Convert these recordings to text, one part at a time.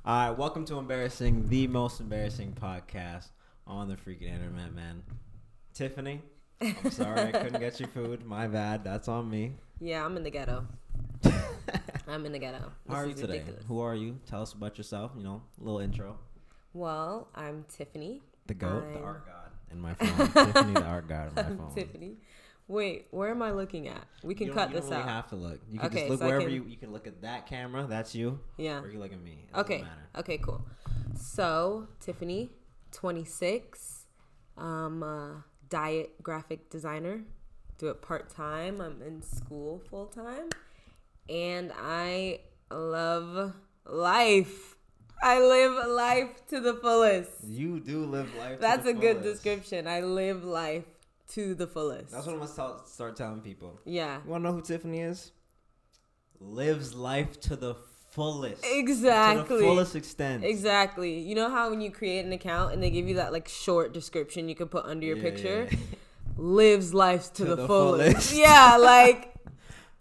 All right, welcome to Embarrassing, the most embarrassing podcast on the freaking internet, man. Tiffany, I'm sorry I couldn't get you food. My bad. That's on me. Yeah, I'm in the ghetto. I'm in the ghetto. How are you today? Ridiculous. Who are you? Tell us about yourself. You know, a little intro. Well, I'm Tiffany. The GOAT, the art god in my phone. Tiffany, the art god in my phone. Tiffany. Wait, where am I looking at? We can cut this out. You don't really have to look. You can Okay, just look so wherever you can look at that camera. That's you. Yeah. Or you can look at me. It doesn't matter. Okay, cool. So, Tiffany, 26, diet graphic designer. Do it part-time. I'm in school full-time. And I love life. I live life to the fullest. You do live life That's to the a good fullest. description. I live life to the fullest. That's what I'm going to start telling people. Yeah. You want to know who Tiffany is? Lives life to the fullest. Exactly. To the fullest extent. Exactly. You know how when you create an account and they give you that like short description you can put under your picture? Yeah. Lives life to the fullest. fullest. Yeah, like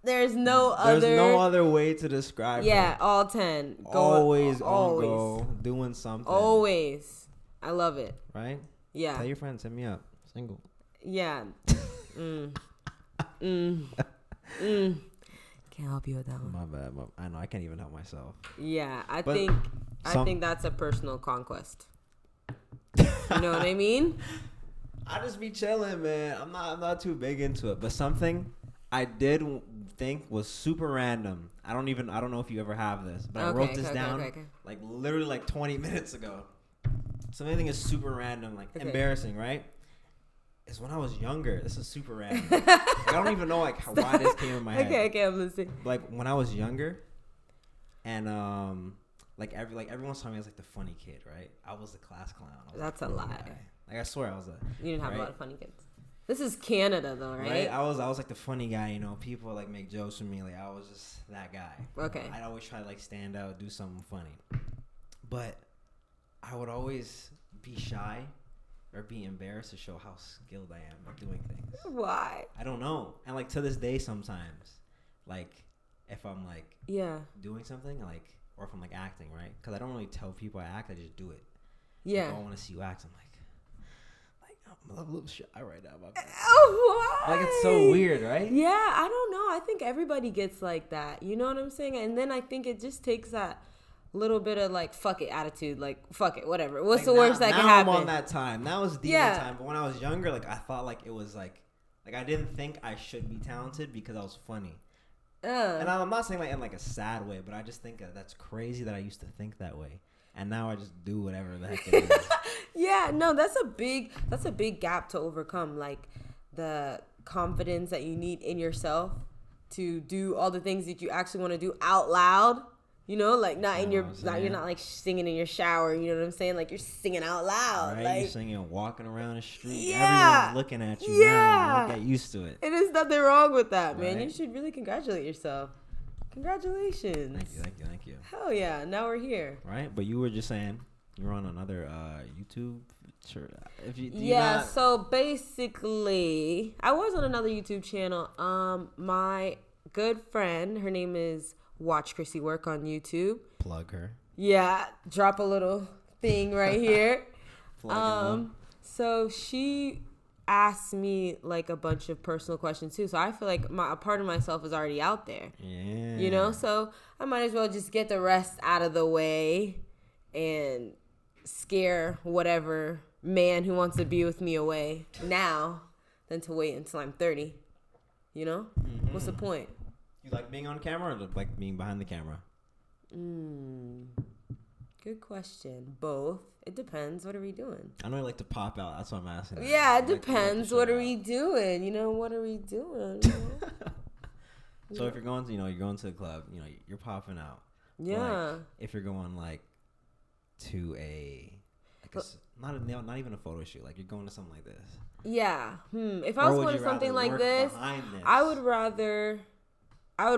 there's no other way to describe Yeah, it. all 10. Always on go, doing something. Always. I love it. Right? Yeah. Tell your friends, hit me up. Single. Yeah. Can't help you with that one. My bad. I know I can't even help myself. Yeah, I But think that's a personal conquest. You know what I mean? I just be chilling, man. I'm not too big into it. But something I did think was super random. I don't know if you ever have this, but I wrote this down like literally like 20 minutes ago. Something I think is super random, like embarrassing, right? Is when I was younger. This is super random. Like, I don't even know like why this came in my head. Okay, I'm listening. Like when I was younger, and everyone's telling me I was like the funny kid, right? I was the class clown. That's a lie. Like I swear I was You didn't have a lot of funny kids. This is Canada though, right? I was like the funny guy, you know. People like make jokes with me, like I was just that guy. Okay. I'd always try to like stand out, do something funny, but I would always be shy or be embarrassed to show how skilled I am at doing things. Why? I don't know. And like to this day, sometimes, like if I'm like doing something, like or if I'm like acting, right? Because I don't really tell people I act. I just do it. Yeah. Like, I want to see you act. I'm like I'm a little shy right now. Why? Like it's so weird, right? Yeah, I don't know. I think everybody gets like that. You know what I'm saying? And then I think it just takes that little bit of like fuck it attitude, like fuck it, whatever. What's the worst that can happen? Now I'm on that time. Now is the time. But when I was younger, like I thought like it was like I didn't think I should be talented because I was funny. And I'm not saying like in like a sad way, but I just think that's crazy that I used to think that way. And now I just do whatever the heck it is. Yeah, no, that's a big gap to overcome. Like the confidence that you need in yourself to do all the things that you actually want to do out loud. You know, like you're not like singing in your shower. You know what I'm saying? Like you're singing out loud. Right, like, you're singing, walking around the street. Yeah, everyone's looking at you. Yeah, now. Get used to it. And there's nothing wrong with that, man. Right? You should really congratulate yourself. Congratulations. Thank you. Hell yeah! Now we're here. Right, but you were just saying you were on another YouTube. Sure. So basically, I was on another YouTube channel. My good friend, her name is Watch Chrissy Work on YouTube. Plug her. Yeah, drop a little thing right here. So she asked me like a bunch of personal questions too. So I feel like a part of myself is already out there. Yeah. You know, so I might as well just get the rest out of the way and scare whatever man who wants to be with me away now than to wait until I'm 30. You know? Mm-hmm. What's the point? You like being on camera or like being behind the camera? Good question. Both. It depends. What are we doing? I know you like to pop out. That's why I'm asking. Yeah, it depends. What are we doing? You know, what are we doing? You know? So if you're going to, you're going to the club, you're popping out. Yeah. Like, if you're going like to not even a photo shoot, like you're going to something like this. Yeah. If I was going to something like this, I would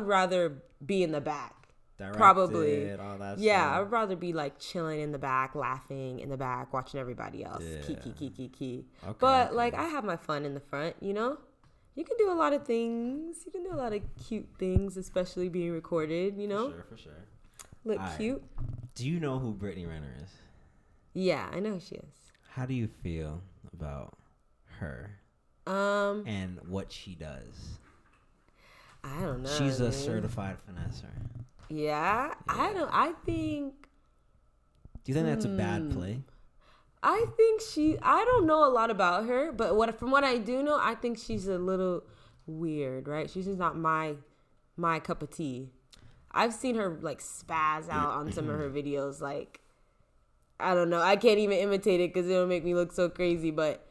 rather be in the back. Directed, probably. All that yeah, stuff. I would rather be like chilling in the back, laughing in the back, watching everybody else. Yeah. Kiki. Okay, but like I have my fun in the front, you know? You can do a lot of things. You can do a lot of cute things, especially being recorded, you know? For sure. look cute. Do you know who Brittany Renner is? Yeah, I know who she is. How do you feel about her? And what she does? I don't know. She's a certified finesser. Yeah, I think. Do you think that's a bad play? I think I don't know a lot about her, but from what I do know, I think she's a little weird, right? She's just not my cup of tea. I've seen her like spaz out on some of her videos. Like, I don't know. I can't even imitate it because it'll make me look so crazy. But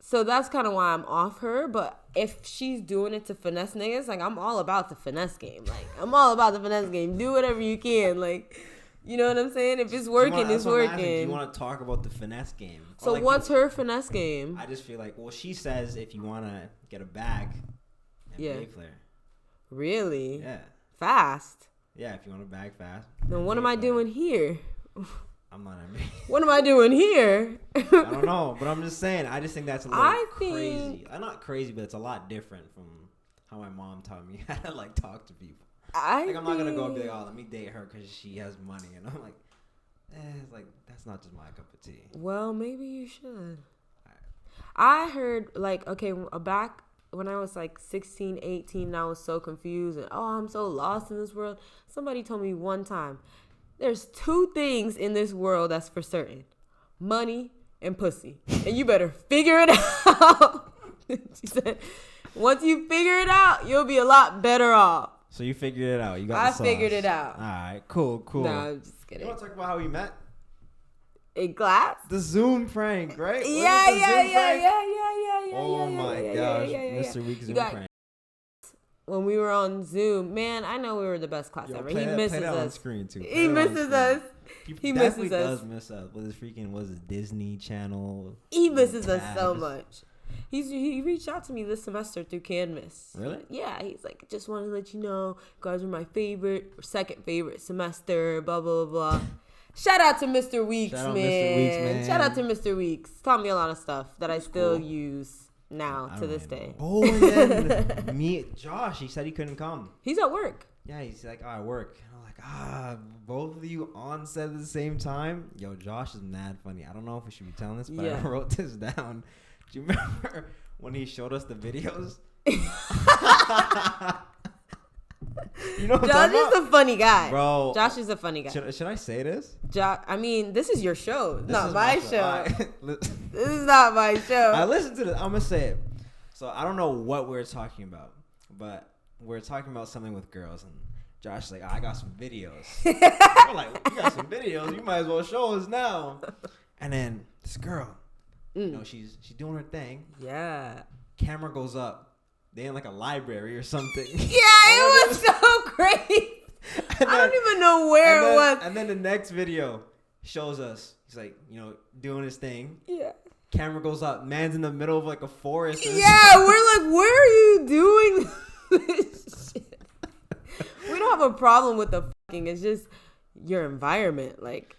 so that's kind of why I'm off her. But if she's doing it to finesse niggas, like, I'm all about the finesse game. Like, I'm all about the finesse game. Do whatever you can. Like, you know what I'm saying? If it's working, it's working. Do you want to talk about the finesse game? So like, what's her finesse game? I just feel like, well, she says if you want to get a bag, pay for it. Really? Yeah. Fast? Yeah, if you want a bag fast. Then what am I doing here? I'm not What am I doing here? I don't know, but I'm just saying. I just think that's a little crazy. Not crazy, but it's a lot different from how my mom taught me how to like talk to people. I'm not gonna go and be like, oh, let me date her because she has money, and I'm like, it's like that's not just my cup of tea. Well, maybe you should. I heard like, okay, back when I was like 16, 18, and I was so confused and I'm so lost in this world. Somebody told me one time, there's 2 things in this world that's for certain: money and pussy, and you better figure it out. She said, once you figure it out, you'll be a lot better off. So you figured it out. You got the sauce. I figured it out. All right, cool. No, I'm just kidding. You want to talk about how we met? In class? The Zoom prank, right? Yeah. Oh my gosh, Mr. Weeks Zoom prank. When we were on Zoom, man, I know we were the best class ever. He misses us. On screen too. He misses us. He misses us. Does miss us with his Disney Channel. He misses us so much. He reached out to me this semester through Canvas. Really? Yeah, he's like, just wanted to let you know, you guys are my second favorite semester, blah, blah, blah, blah. Shout out to Mr. Weeks, man. Shout out to Mr. Weeks. Taught me a lot of stuff that I still use now to this day. Oh, and then Josh, he said he couldn't come. He's at work. Yeah, he's like, I work. And I'm like, both of you on set at the same time? Yo, Josh is mad funny. I don't know if we should be telling this, but I wrote this down. Do you remember when he showed us the videos? You know, Josh is a funny guy, bro. Josh is a funny guy. Should I say this? I mean, this is your show, not my show. This is not my show. I listened to this. I'm gonna say it. So I don't know what we're talking about, but we're talking about something with girls, and Josh's like, I got some videos. We're like, you got some videos? You might as well show us now. And then this girl, you know, she's doing her thing. Yeah. Camera goes up. They in like a library or something. Yeah, it was so great. I don't even know where it was. And then the next video shows us. He's like, you know, doing his thing. Yeah. Camera goes up. Man's in the middle of like a forest. Yeah, we're like, where are you doing this shit? We don't have a problem with the fucking. It's just your environment. Like,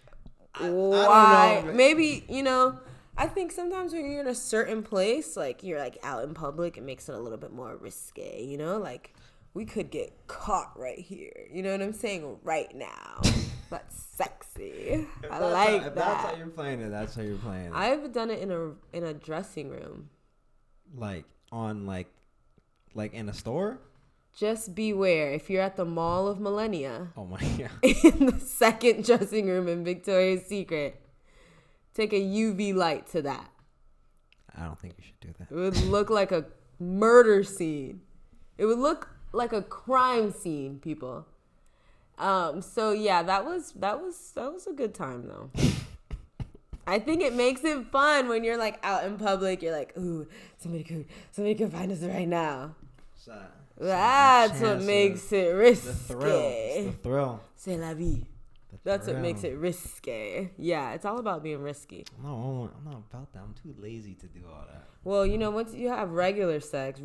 why? I don't know, maybe, you know. I think sometimes when you're in a certain place, like you're like out in public, it makes it a little bit more risque, you know? Like we could get caught right here. You know what I'm saying? Right now. That's sexy. I like that. If that's how you're playing it, that's how you're playing it. I've done it in a dressing room. Like on like in a store? Just beware if you're at the Mall of Millennia. Oh my God. In the second dressing room in Victoria's Secret. Take a UV light to that. I don't think you should do that. It would look like a murder scene. It would look like a crime scene, people. So yeah, that was a good time though. I think it makes it fun when you're like out in public. You're like, ooh, somebody could find us right now. That's what makes it risky. The thrill. C'est la vie. That's what makes it risky. Yeah, it's all about being risky. No, I'm not about that. I'm too lazy to do all that. Well, you know, once you have regular sex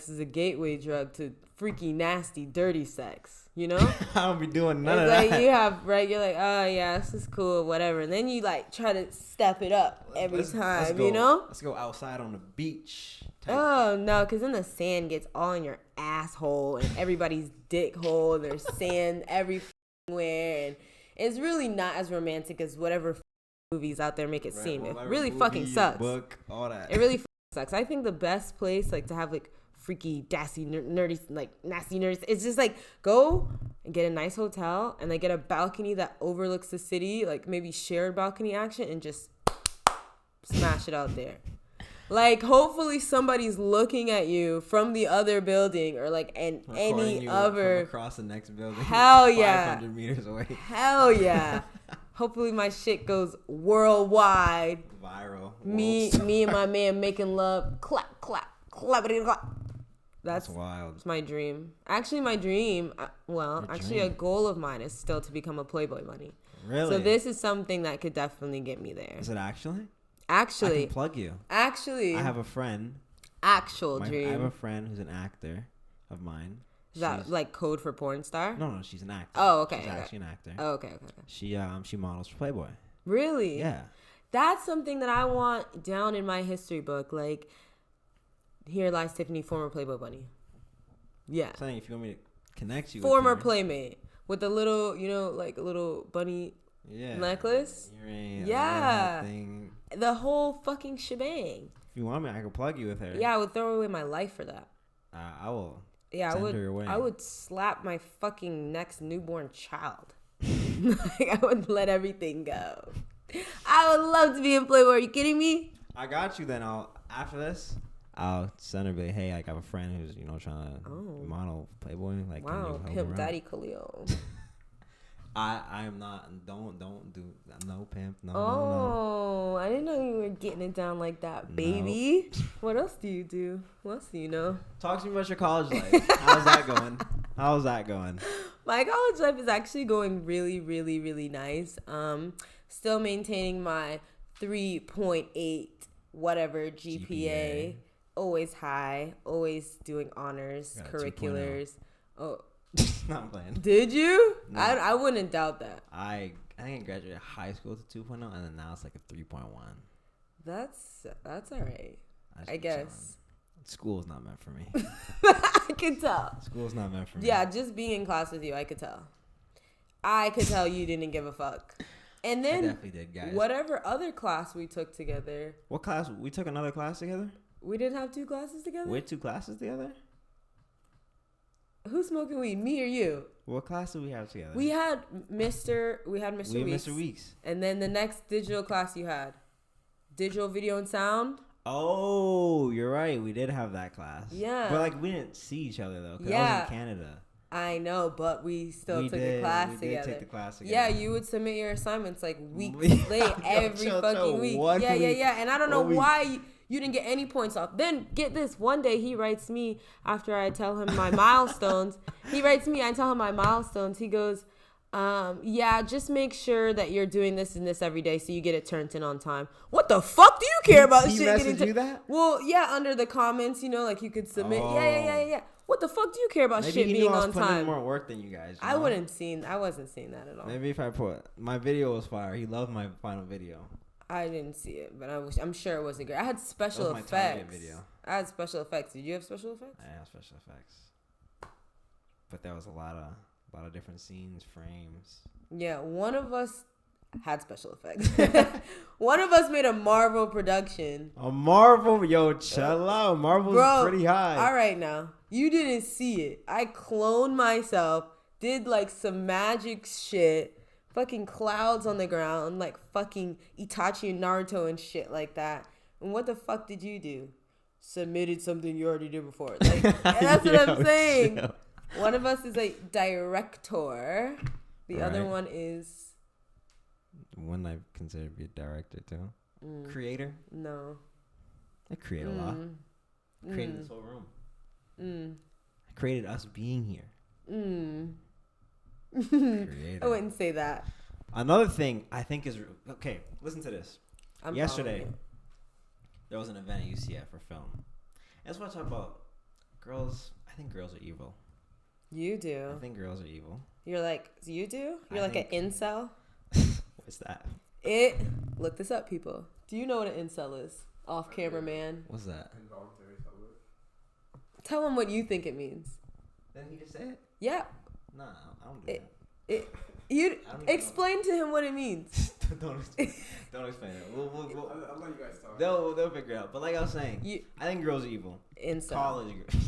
is a gateway drug to freaky, nasty, dirty sex. You know? I don't be doing none of that. Like you have regular, oh yeah, this is cool, whatever. And then you like try to step it up every time, you know? Let's go outside on the beach. Oh, no, because then the sand gets all in your asshole and everybody's dick hole and there's sand every wear, and it's really not as romantic as whatever movies out there make it seem. It really fucking sucks. Book, all that. It really sucks. I think the best place like to have like freaky, dassy, nerdy, like nasty nerds, it's just like go and get a nice hotel and like get a balcony that overlooks the city, like maybe shared balcony action, and just smash it out there. Like, hopefully somebody's looking at you from the other building or like any other across the next building. Hell yeah. 500 meters away. Hell yeah. Hopefully my shit goes worldwide. Viral. Me and my man making love. Clap, clap, clappity, clap. That's wild. It's my dream. Actually, my dream, a goal of mine is still to become a Playboy bunny. Really? So this is something that could definitely get me there. Is it actually? Actually. I can plug you. Actually. I have a friend. Dream. I have a friend who's an actor of mine. Is that like code for porn star? No, she's an actor. Oh, okay. She's actually an actor. Oh, okay. She models for Playboy. Really? Yeah. That's something that I want down in my history book. Like, here lies Tiffany, former Playboy bunny. Yeah. I'm saying if you want me to connect you former with her, Playmate with a little, like a little bunny necklace. Earring, yeah. Thing. The whole fucking shebang. If you want me, I can plug you with her. Yeah, I would throw away my life for that. I will. Yeah, send her your way. I would slap my fucking next newborn child. Like, I would let everything go. I would love to be in Playboy. Are you kidding me? I got you. Then after this, I'll send her. Be like, hey, like I have a friend who's trying to model Playboy. Like, wow, pimp daddy Khaleel. I am not. Don't do no pimp. No. Oh, I didn't know you were getting it down like that, baby. No. What else do you do? What else do you know? Talk to me about your college life. How's that going? My college life is actually going really, really, really nice. Still maintaining my 3.8 whatever GPA. Always high. Always doing honors, curriculars. Oh. Not playing. Did you? No. I wouldn't doubt that. I think I graduated high school to 2.0, and then now it's like a 3.1. That's all right. I guess. School's not meant for me. I could tell. School's not meant for me. Yeah, just being in class with you, I could tell. I could tell you didn't give a fuck. And then I definitely did, guys. Whatever other class we took together. What class? We took another class together? We didn't have 2 classes together? We had 2 classes together? Who's smoking weed, me or you? What class did we have together? We had Mr. Weeks. And then the next digital class you had. Digital video and sound. Oh, you're right. We did have that class. Yeah. But like we didn't see each other though. Cause I was in Canada. I know, but we still took the class together. We did take the class together. Yeah, you would submit your assignments like weeks late every fucking week. Yeah. And I don't know why you didn't get any points off. Then get this. One day he writes me after I tell him my milestones. I tell him my milestones. He goes, just make sure that you're doing this and this every day so you get it turned in on time. What the fuck do you care about? He messaged you that? Well, yeah, under the comments, like you could submit. Oh. Yeah. What the fuck do you care about shit being on time? Maybe he putting in more work than you guys. I wasn't seeing that at all. Maybe if I put my video was fire. He loved my final video. I didn't see it, but I'm sure it wasn't great. I had special effects. Video. I had special effects. Did you have special effects? I had special effects, but there was a lot of different scenes, frames. Yeah, one of us had special effects. One of us made a Marvel production. A Marvel, chill out. Marvel's pretty high. All right, now you didn't see it. I cloned myself, did like some magic shit. Fucking clouds on the ground, like fucking Itachi and Naruto and shit like that. And what the fuck did you do? Submitted something you already did before. Like, that's what I'm saying. Chill. One of us is a director. The other one is... One I consider to be a director too. Creator? No. I create a lot. I created this whole room. I created us being here. I wouldn't say that. Another thing I think is okay. Listen to this. Yesterday, there was an event at UCF for film. I just want to talk about girls. I think girls are evil. You do. I think girls are evil. You're like you do. You're like an incel. What's that? Look this up, people. Do you know what an incel is? Off camera, man. What's that? Tell them what you think it means. Then he just said it. Yeah. Nah, I don't do that. You explain to him what it means. don't explain it. We'll I'll let you guys talk. They'll figure it out. But like I was saying, I think girls are evil. Incel. College girls.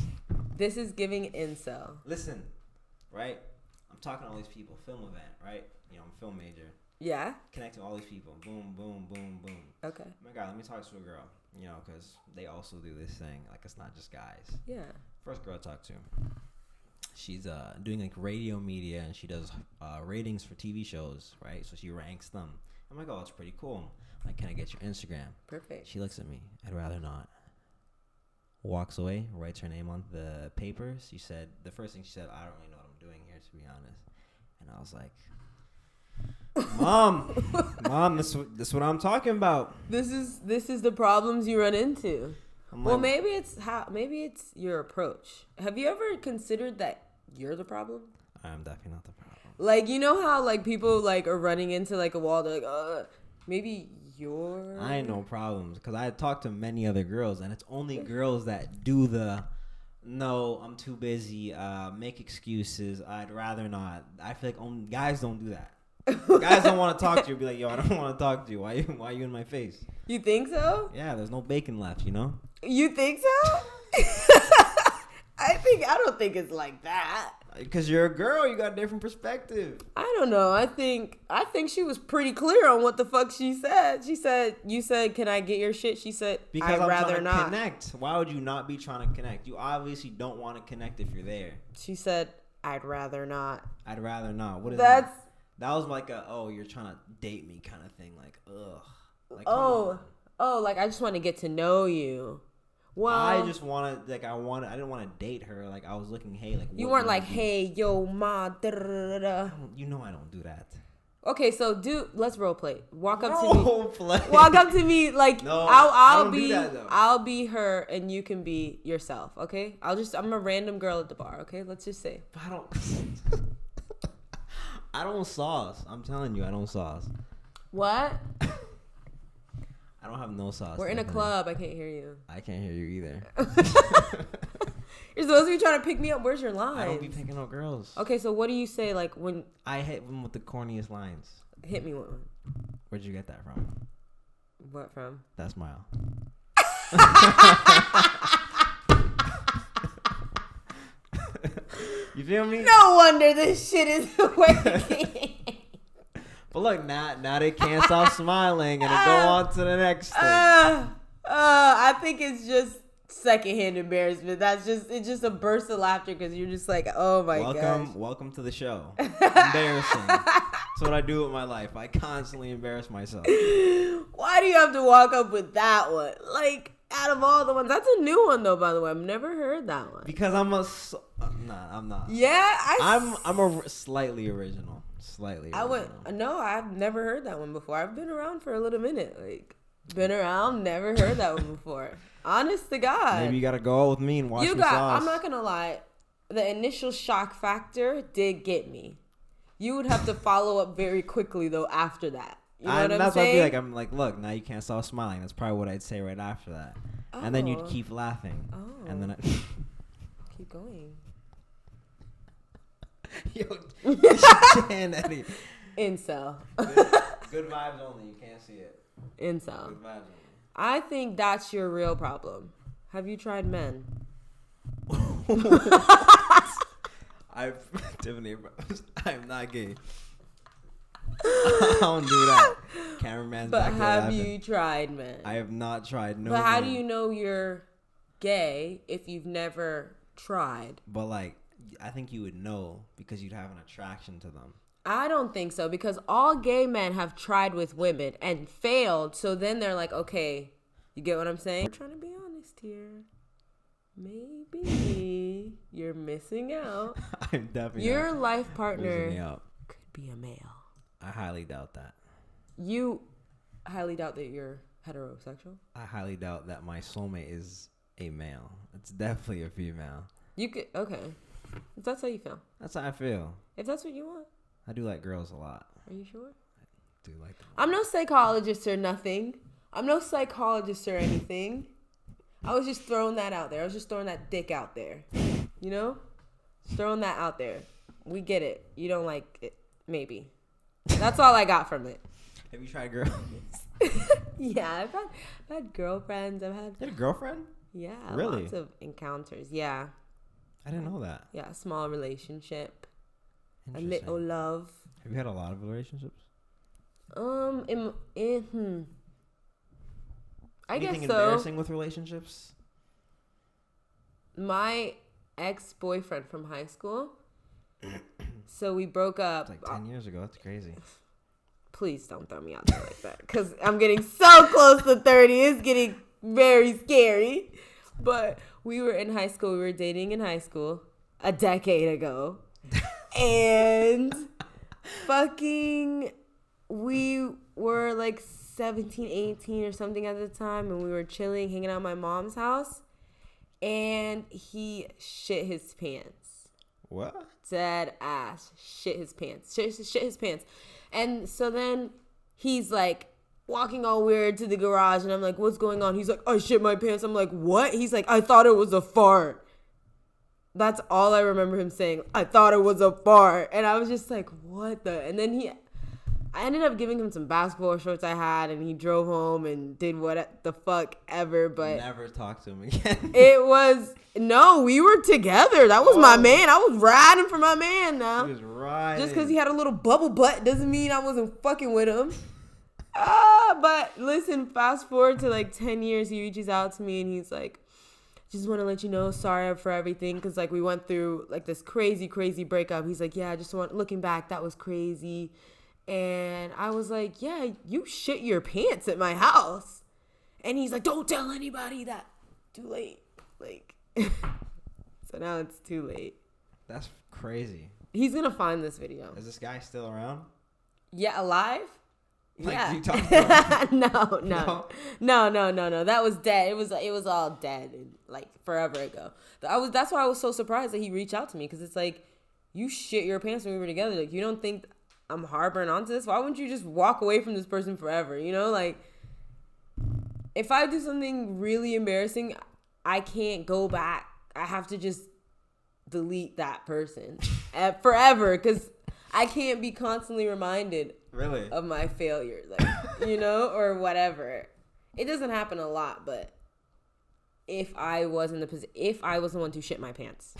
This is giving incel. Listen, right? I'm talking to all these people. Film event, right? You know, I'm a film major. Yeah. Connecting all these people. Boom, boom, boom, boom. Okay. Oh my God, let me talk to a girl. You know, because they also do this thing. Like, it's not just guys. Yeah. First girl I talked to. She's doing like radio media, and she does ratings for TV shows, right? So she ranks them. I'm like, oh, that's pretty cool. I'm like, can I get your Instagram? Perfect. She looks at me. I'd rather not. Walks away, writes her name on the paper. She said, the first thing she said, I don't really know what I'm doing here, to be honest. And I was like, Mom, this is what I'm talking about. This is the problems you run into. Well, maybe it's your approach. Have you ever considered that you're the problem? I'm definitely not the problem. Like, you know how like people like are running into like a wall. They're like, maybe you're. I ain't no problems because I talked to many other girls, and it's only girls that do the. No, I'm too busy. Make excuses. I'd rather not. I feel like only guys don't do that. Guys don't want to talk to you. Be like, yo, I don't want to talk to you. Why you in my face? You think so? Yeah, there's no bacon left, you know? You think so? I don't think it's like that. Because you're a girl, you got a different perspective. I don't know. I think she was pretty clear on what the fuck she said. She said, you said, can I get your shit? She said, because I'm rather trying to not connect. Why would you not be trying to connect? You obviously don't want to connect if you're there. She said, I'd rather not. I'd rather not. What is that? That was like you're trying to date me kind of thing. Like, ugh. Like, like I just want to get to know you. Well, I just wanted, I didn't want to date her. Like, I was looking, hey, like, you weren't like, hey, yo, ma, da da da. You know I don't do that. Okay, so let's role play. Walk up to me, like, no, I'll be her, and you can be yourself. Okay, I'm a random girl at the bar. Okay, let's just say. But I don't sauce. I'm telling you, I don't sauce. What? I don't have no sauce. We're in a club. I can't hear you. I can't hear you either. You're supposed to be trying to pick me up. Where's your line? I don't be picking up girls. Okay, so what do you say like when I hit them with the corniest lines? Hit me with one. Where'd you get that from? What from? That smile. You feel me? No wonder this shit is working. But look, now they can't stop smiling and they go on to the next thing. I think it's just secondhand embarrassment. It's just a burst of laughter because you're just like, oh my gosh. Welcome to the show. Embarrassing. That's what I do with my life. I constantly embarrass myself. Why do you have to walk up with that one? Like, out of all the ones, that's a new one though. By the way, I've never heard that one. Because I'm not. Yeah, I'm a slightly original. I've never heard that one before. I've been around for a little minute. Like, been around, never heard that one before. Honest to God. Maybe you gotta go out with me and watch sauce. I'm not gonna lie. The initial shock factor did get me. You would have to follow up very quickly though after that. You know what I'm saying? That's what I'd be like. I'm like, look, now you can't stop smiling. That's probably what I'd say right after that. Oh. And then you'd keep laughing. Oh. And then keep going. Yo, Incel. Good vibes only. You can't see it. Incel. Good vibes only. I think that's your real problem. Have you tried men? Tiffany, I'm not gay. I don't do that. Cameraman's but back there. Have you tried men? I have not tried. No. But how do you know you're gay if you've never tried? But like, I think you would know because you'd have an attraction to them. I don't think so because all gay men have tried with women and failed. So then they're like, okay, you get what I'm saying? We're trying to be honest here. Maybe you're missing out. I'm definitely your life partner could be a male. I highly doubt that. You highly doubt that you're heterosexual? I highly doubt that my soulmate is a male. It's definitely a female. You could, okay. If that's how you feel. That's how I feel. If that's what you want. I do like girls a lot. Are you sure? I do like them. I'm no psychologist or nothing. I'm no psychologist or anything. I was just throwing that out there. I was just throwing that dick out there. You know? Just throwing that out there. We get it. You don't like it. Maybe. That's all I got from it. Have you tried girls? Yeah, I've had girlfriends. You had a girlfriend? Yeah, really? Lots of encounters. Yeah. I didn't know that. Yeah, a small relationship. A little love. Have you had a lot of relationships? I guess Anything so. embarrassing with relationships? My ex-boyfriend from high school. So we broke up. It's like 10 years ago. That's crazy. Please don't throw me out there like that. Because I'm getting so close to 30. It's getting very scary. But we were in high school. We were dating in high school a decade ago. And fucking, we were like 17, 18 or something at the time. And we were chilling, hanging out at my mom's house. And he shit his pants. What? Dead ass. Shit his pants. Shit his pants. And so then he's like walking all weird to the garage. And I'm like, what's going on? He's like, I shit my pants. I'm like, what? He's like, I thought it was a fart. That's all I remember him saying. I thought it was a fart. And I was just like, what the? And then I ended up giving him some basketball shorts I had, and he drove home and did what the fuck ever. But never talked to him again. We were together. That was my man. I was riding for my man now. He was riding. Just because he had a little bubble butt doesn't mean I wasn't fucking with him. But listen, fast forward to like 10 years, he reaches out to me and he's like, just want to let you know, sorry for everything. Because like we went through like this crazy, crazy breakup. He's like, yeah, looking back, that was crazy. And I was like, yeah, you shit your pants at my house. And he's like, don't tell anybody that. Too late. Like, so now it's too late. That's crazy. He's going to find this video. Is this guy still around? Yeah, alive? Like, yeah. you talk to him? No. That was dead. It was all dead, and like forever ago. That's why I was so surprised that he reached out to me, because it's like, you shit your pants when we were together. Like, you don't think I'm harboring onto this? Why wouldn't you just walk away from this person forever? You know, like, if I do something really embarrassing, I can't go back. I have to just delete that person forever, because I can't be constantly reminded of my failures, like, you know, or whatever. It doesn't happen a lot, but if I was in the position, if I was the one to shit my pants,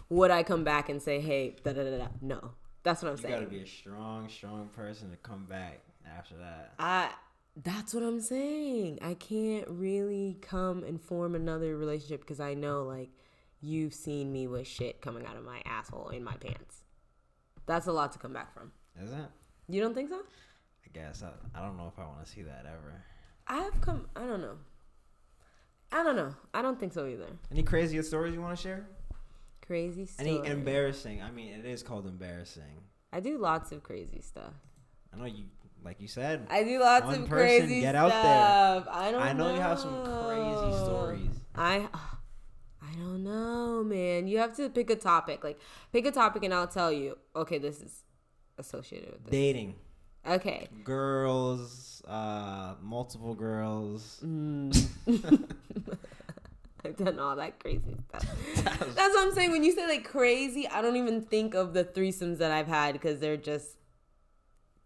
would I come back and say, hey, da-da-da-da? No. That's what I'm saying. You gotta be a strong person to come back after that. That's what I'm saying. I can't really come and form another relationship because I know, like, you've seen me with shit coming out of my asshole in my pants. That's a lot to come back from. Is it? You don't think so? I guess. I don't know if I want to see that ever. I don't know. I don't think so either. Any crazy stories you want to share? Crazy stories. Any embarrassing? I mean, it is called embarrassing. I do lots of crazy stuff. I know you, like you said. I do lots of crazy get stuff. Out there. I know you have some crazy stories. I don't know, man. You have to pick a topic. Like, pick a topic and I'll tell you, okay, this is associated with this. Dating. Okay. Girls, multiple girls. I've done all that crazy stuff. That's what I'm saying. When you say like crazy, I don't even think of the threesomes that I've had, because they're just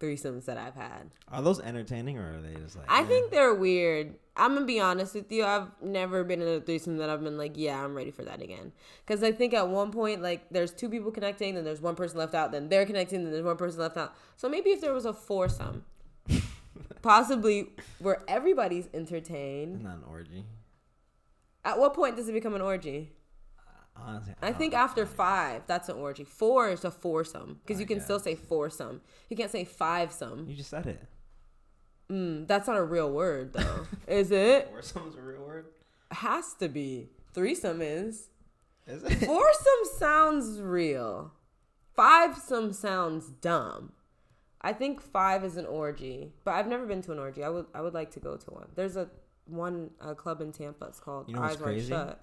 threesomes that I've had. Are those entertaining, or are they just like... I think they're weird. I'm going to be honest with you. I've never been in a threesome that I've been like, yeah, I'm ready for that again. Because I think at one point, like, there's two people connecting, then there's one person left out, then they're connecting, then there's one person left out. So maybe if there was a foursome, possibly where everybody's entertained. It's not an orgy. At what point does it become an orgy? Honestly, I think after 5, that's an orgy. 4 is a foursome, because you can still say foursome. You can't say fivesome. You just said it. That's not a real word, though. Is it? Foursome's a real word? Has to be. Threesome is. Is it? Foursome sounds real. Fivesome sounds dumb. I think 5 is an orgy, but I've never been to an orgy. I would like to go to one. There's a club in Tampa. It's called Eyes Wide Shut.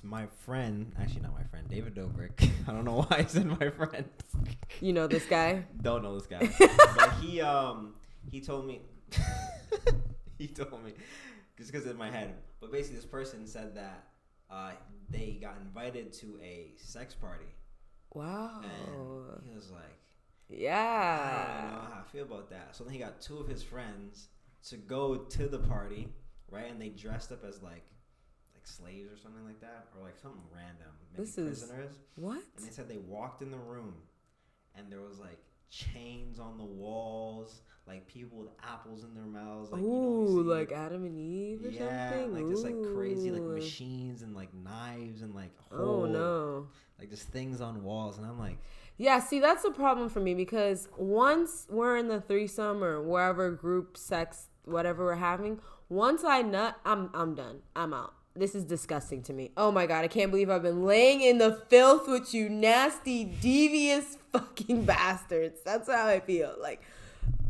My friend, actually not my friend, David Dobrik. I don't know why I said my friend. You know this guy? Don't know this guy. But he told me, just because in my head. But basically, this person said that they got invited to a sex party. Wow. And he was like, Yeah. I don't know how I feel about that. So then he got 2 of his friends to go to the party, right? And they dressed up as like slaves or something like that, or like something random. Maybe prisoners. What? And they said they walked in the room, and there was like chains on the walls, like people with apples in their mouths, like like Adam and Eve or something. Like just like crazy like machines and like knives and like like just things on walls, and I'm like, yeah. See, that's a problem for me because once we're in the threesome or wherever group sex, whatever we're having, once I nut, I'm done. I'm out. This is disgusting to me. Oh my God, I can't believe I've been laying in the filth with you nasty, devious fucking bastards. That's how I feel. Like,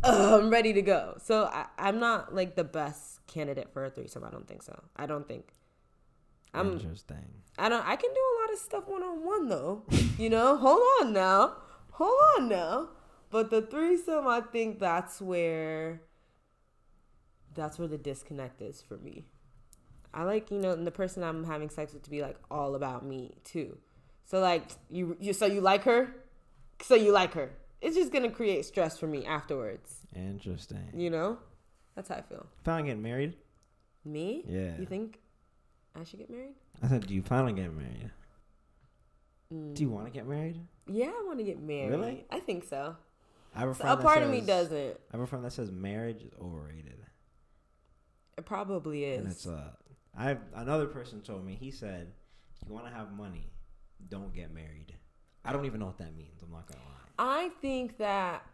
I'm ready to go. So I'm not like the best candidate for a threesome. I don't think so. Interesting. I can do a lot of stuff one-on-one though. Hold on now. But the threesome, I think that's where the disconnect is for me. I like, the person I'm having sex with to be like all about me too. So like you like her? So you like her. It's just going to create stress for me afterwards. Interesting. That's how I feel. Plan on getting married? Me? Yeah. You think I should get married? I said, do you plan on getting married? Do you want to get married? Yeah, I want to get married. Really? I think so. A part of me doesn't. I have a friend that says marriage is overrated. It probably is. And it's another person told me, he said, if you want to have money, don't get married. I don't even know what that means. I'm not going to lie. I think that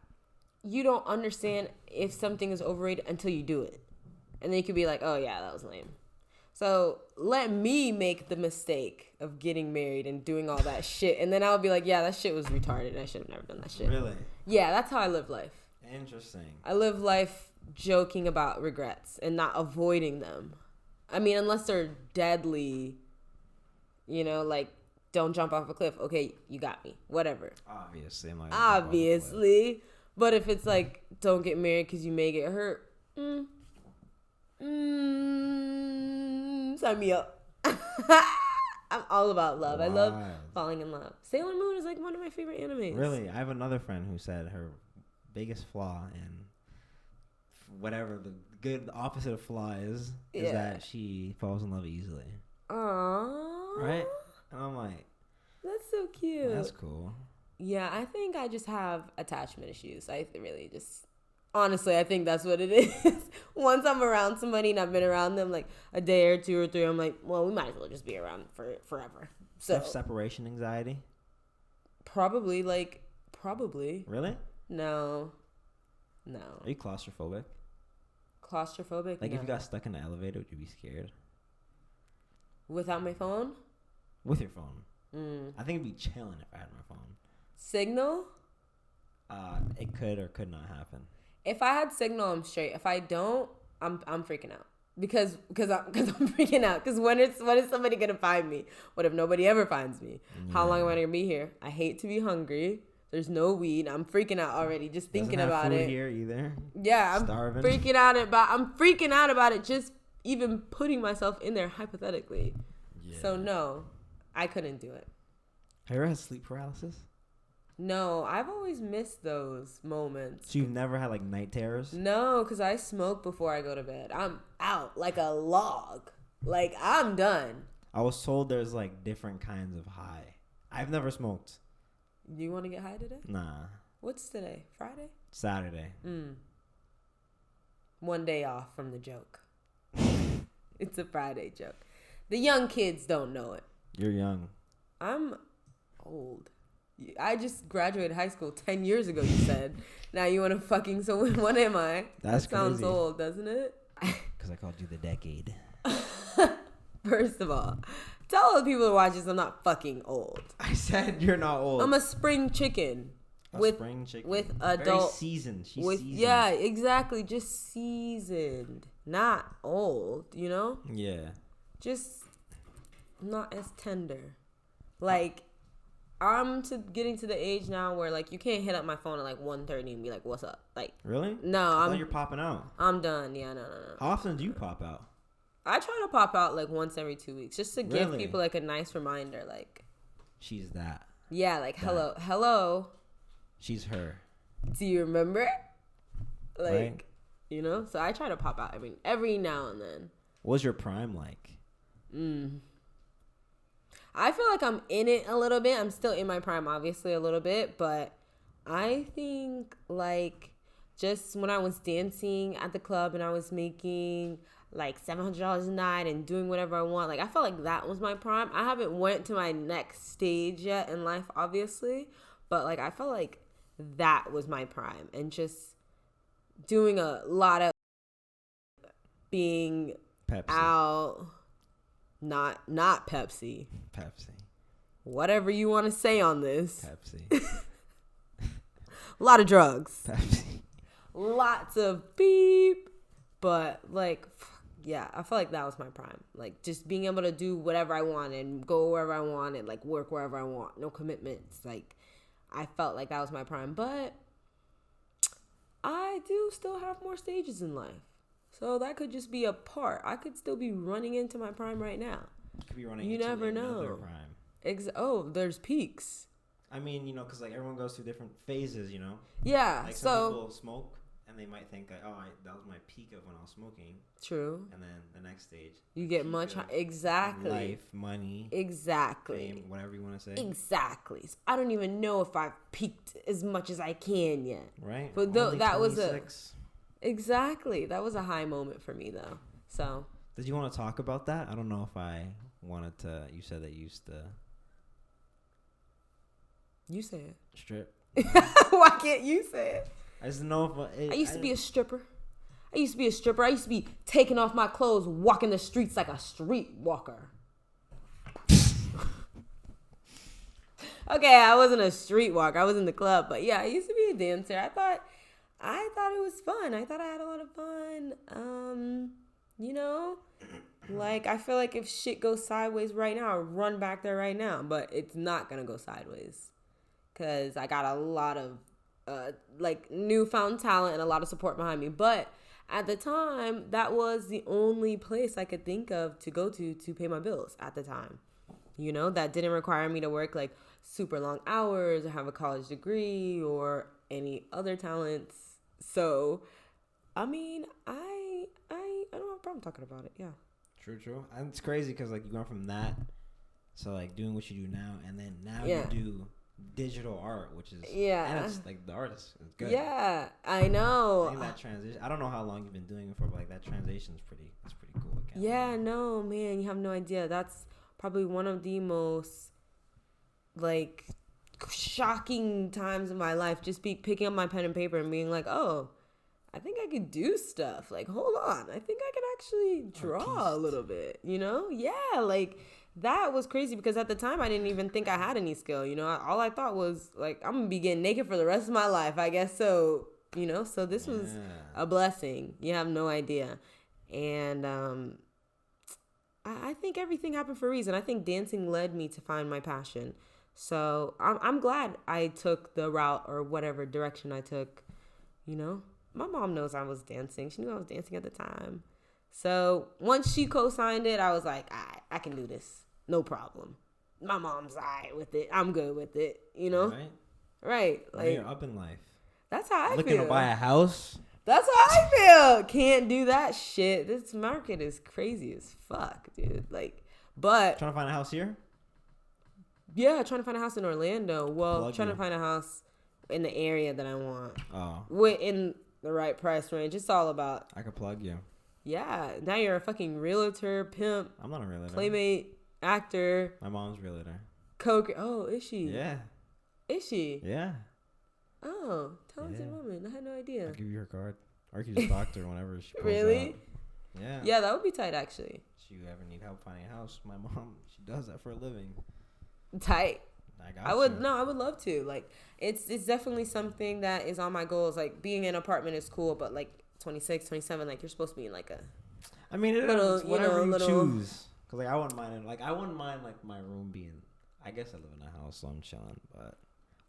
you don't understand if something is overrated until you do it. And then you could be like, oh yeah, that was lame. So let me make the mistake of getting married and doing all that shit. And then I'll be like, yeah, that shit was retarded. I should have never done that shit. Really? Yeah, that's how I live life. Interesting. I live life joking about regrets and not avoiding them. I mean, unless they're deadly, like, don't jump off a cliff. Okay, you got me. Whatever. Obviously. Obviously. But if it's like, don't get married because you may get hurt. Sign me up. I'm all about love. I love falling in love. Sailor Moon is like one of my favorite animes. Really? I have another friend who said her biggest flaw and whatever the opposite of flaw is that she falls in love easily. Aww. Right? And I'm like, that's so cute. That's cool. Yeah, I think I just have attachment issues. Honestly, I think that's what it is. Once I'm around somebody and I've been around them like a day or 2 or 3, I'm like, well, we might as well just be around for forever. So separation anxiety? Probably. Really? No. Are you claustrophobic? Claustrophobic? Like, if you got stuck in the elevator, would you be scared? Without my phone? With your phone. I think it'd be chilling if I had my phone. Signal? It could or could not happen. If I had signal, I'm straight. If I don't, I'm freaking out. Because I'm freaking out. Because when is somebody gonna find me? What if nobody ever finds me? Yeah. How long am I gonna be here? I hate to be hungry. There's no weed. I'm freaking out already just thinking about it. Here either. Yeah, I'm starving. Freaking out about it. Just even putting myself in there hypothetically. Yeah. So no, I couldn't do it. Have you ever had sleep paralysis? No, I've always missed those moments. So you've never had like night terrors? No, because I smoke before I go to bed. I'm out like a log. Like, I'm done. I was told there's like different kinds of high. I've never smoked. You want to get high today? Nah. What's today? Friday? Saturday. 1 day off from the joke. It's a Friday joke. The young kids don't know it. You're young. I'm old. I just graduated high school 10 years ago, you said. Now you want to fucking... So what am I? That sounds old, doesn't it? Because I called you the decade. First of all, tell all the people who watch this I'm not fucking old. I said you're not old. I'm a spring chicken. With adult... Very seasoned. She's seasoned. Yeah, exactly. Just seasoned. Not old, you know? Yeah. Just not as tender. Like... I'm getting to the age now where, like, you can't hit up my phone at, like, 1:30 and be like, what's up? Like... Really? No, I thought you're popping out. I'm done. Yeah, no. How often do you pop out? I try to pop out, like, once every 2 weeks. Just to give people, like, a nice reminder, like... She's that. Yeah, like, hello. She's her. Do you remember? Like, right. You know? So I try to pop out every now and then. What was your prime like? I feel like I'm in it a little bit. I'm still in my prime, obviously, a little bit. But I think, like, just when I was dancing at the club and I was making, like, $700 a night and doing whatever I want, like, I felt like that was my prime. I haven't went to my next stage yet in life, obviously. But, like, I felt like that was my prime. And just doing a lot of being Pepsi. out. Not Pepsi. Pepsi. Whatever you want to say on this. Pepsi. A lot of drugs. Pepsi. Lots of beep. But, like, yeah, I feel like that was my prime. Like, just being able to do whatever I want and go wherever I want and, like, work wherever I want. No commitments. Like, I felt like that was my prime. But I do still have more stages in life. So that could just be a part. I could still be running into my prime right now. You could be running you into never another know. prime. There's peaks. I mean, you know, because like everyone goes through different phases, you know. Yeah. Like some people smoke and they might think like, that was my peak of when I was smoking. True. And then the next stage, you get much higher. Exactly. Life, money. Exactly. Fame, whatever you want to say. Exactly. So I don't even know if I've peaked as much as I can yet. Right. But that 26. was exactly. That was a high moment for me though. So. Did you want to talk about that? I don't know if I wanted to. You said that you used to. You say it. Strip. Why can't you say it? I just know if I used to be a stripper. I used to be taking off my clothes, walking the streets like a street walker. Okay, I wasn't a street walker. I was in the club, but yeah, I used to be a dancer. I thought it was fun. I thought I had a lot of fun. You know, like I feel like if shit goes sideways right now, I'll run back there right now, but it's not gonna go sideways. Because I got a lot of, like, newfound talent and a lot of support behind me. But at the time, that was the only place I could think of to go to pay my bills at the time. You know, that didn't require me to work, like, super long hours or have a college degree or any other talents. So, I mean, I don't have a problem talking about it. Yeah. True. And it's crazy because, like, you go from that to, like, doing what you do now. And then now you do digital art, which is and it's like the artist is good. Yeah, I know. I think that transition, I don't know how long you've been doing it for, but like that transition is pretty cool. Yeah, no, man, you have no idea. That's probably one of the most like shocking times in my life. Just picking up my pen and paper and being like, oh, I think I could do stuff. Like, hold on, I think I can actually draw a little bit. You know? Yeah, like. That was crazy because at the time I didn't even think I had any skill, you know. All I thought was like I'm gonna be getting naked for the rest of my life, I guess. So, you know, so this was a blessing. You have no idea. And I think everything happened for a reason. I think dancing led me to find my passion. So I'm glad I took the route or whatever direction I took. You know, my mom knows I was dancing. She knew I was dancing at the time. So once she co-signed it, I was like, I can do this. No problem. My mom's all right with it. I'm good with it. You know? Right. Like, you're up in life. That's how I feel. Looking to buy a house? That's how I feel. Can't do that shit. This market is crazy as fuck, dude. Like, but. Trying to find a house here? Yeah, trying to find a house in Orlando. Well, trying to find a house in the area that I want. Oh. In the right price range. It's all about. I could plug you. Yeah. Now you're a fucking realtor, pimp. I'm not a realtor. Playmate. Actor. My mom's realtor. Oh, is she? Yeah. Is she? Yeah. Oh, talented woman. I had no idea. I'll give you her card. Or you can just talk to her whenever she pulls Really? up. Yeah. Yeah, that would be tight, actually. If you ever need help finding a house, my mom, she does that for a living. Tight. I would love to. Like, it's definitely something that is on my goals. Like, being in an apartment is cool, but, like, 26, 27, like, you're supposed to be in, like, a... I mean, it's whatever you choose. Cause like I wouldn't mind like my room being. I guess I live in a house, so I'm chilling. But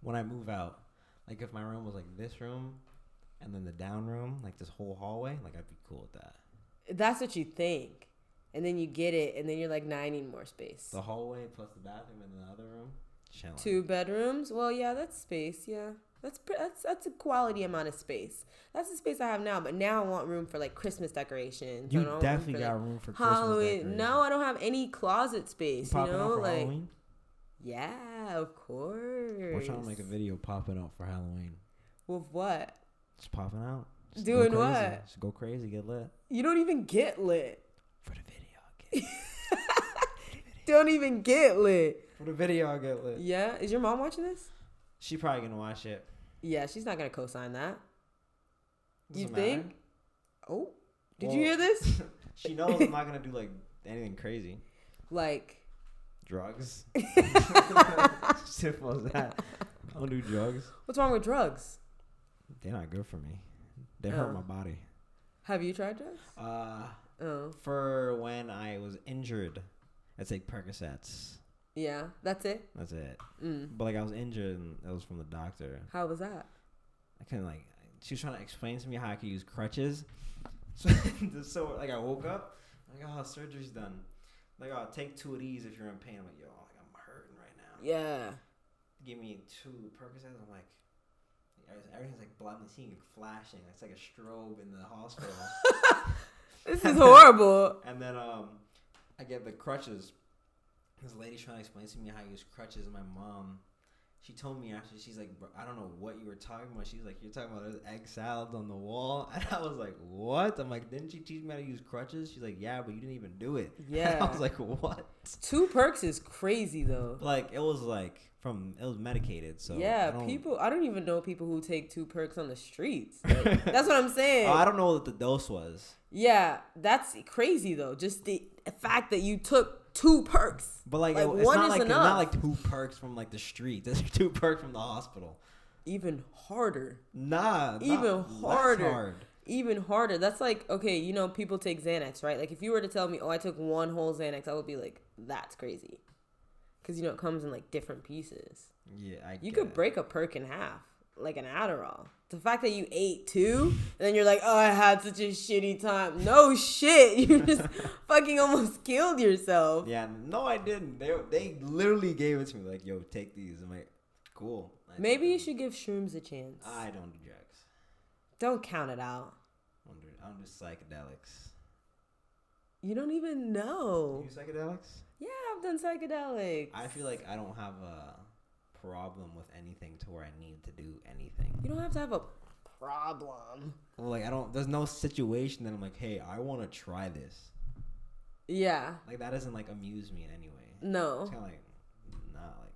when I move out, like if my room was like this room, and then the down room, like this whole hallway, like I'd be cool with that. That's what you think, and then you get it, and then you're like, nah, I need more space. The hallway plus the bathroom and the other room. Chilling. 2 bedrooms. Well, yeah, that's space. Yeah, that's a quality amount of space. That's the space I have now. But now I want room for like Christmas decorations. You definitely got room for Halloween. Christmas decorations. No, I don't have any closet space. You know, for like Halloween? Yeah, of course. We're trying to make a video popping out for Halloween. With what? Just popping out. Just doing what? Just go crazy, get lit. You don't even get lit. For the video, Don't even get lit. For the video, I'll get lit. Yeah? Is your mom watching this? She probably gonna watch it. Yeah, she's not gonna co-sign that. Doesn't You think? matter. Oh, did you hear this? She knows I'm not gonna do like anything crazy. Like drugs. Simple as that. I don't do drugs. What's wrong with drugs? They're not good for me. They hurt my body. Have you tried drugs? For when I was injured, I take Percocets. Yeah, that's it. That's it. But like I was injured and it was from the doctor. How was that? I kind of like, she was trying to explain to me how I could use crutches. So like I woke up, I'm like, oh, surgery's done. Like, oh, take 2 of these if you're in pain. I'm like, yo, like, I'm hurting right now. Yeah. Give me 2 Percocets. I'm like, everything's like blind, seeing flashing. It's like a strobe in the hospital. This is horrible. And then I get the crutches. This lady's trying to explain to me how I use crutches, and my mom, she told me after, she's like, bro, I don't know what you were talking about. She's like, you're talking about there's egg salads on the wall. And I was like, what? I'm like, didn't you teach me how to use crutches? She's like, yeah, but you didn't even do it. Yeah. And I was like, what? 2 perks is crazy though. Like it was medicated. So yeah, I don't even know people who take 2 perks on the streets. Like, that's what I'm saying. Oh, I don't know what the dose was. Yeah, that's crazy though. Just the fact that you took 2 perks. But like, it's not is like enough. It's not like 2 perks from like the street. There's 2 perks from the hospital. Even harder. Nah, even harder. Hard. Even harder. That's like, okay, you know, people take Xanax, right? Like if you were to tell me, oh, I took 1 whole Xanax, I would be like, that's crazy. Because, you know, it comes in like different pieces. Yeah, you could break a perk in half, like an Adderall. The fact that you ate 2, and then you're like, oh, I had such a shitty time. No shit. You just fucking almost killed yourself. Yeah, no, I didn't. They literally gave it to me. Like, yo, take these. I'm like, cool. Maybe you should give shrooms a chance. I don't do drugs. Don't count it out. I don't do psychedelics. You don't even know. You do psychedelics? Yeah, I've done psychedelics. I feel like I don't have a problem with anything to where I need to do anything. You don't have to have a problem. Well, like there's no situation that I'm like, hey, I want to try this. Yeah. Like that doesn't like amuse me in any way. No. It's kind of like, not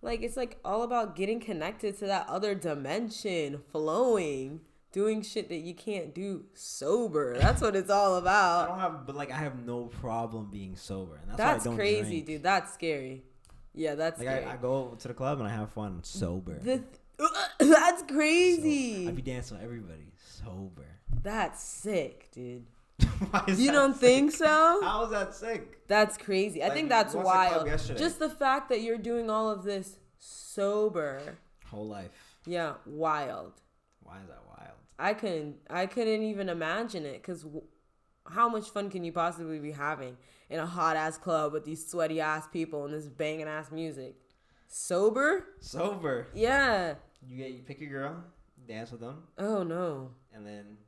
like it's like all about getting connected to that other dimension, flowing, doing shit that you can't do sober. That's what it's all about. I have no problem being sober. And that's why I don't crazy, drink. Dude. That's scary. Yeah, that's like scary. I go to the club and I have fun sober. That's crazy. So, I be dancing with everybody sober. That's sick, dude. You don't think so? How is that sick? That's crazy. I think that's wild. Just the fact that you're doing all of this sober. Whole life. Yeah, wild. Why is that wild? I couldn't even imagine it, because how much fun can you possibly be having in a hot ass club with these sweaty ass people and this banging ass music? Sober? Yeah. You pick your girl, dance with them. Oh no. And then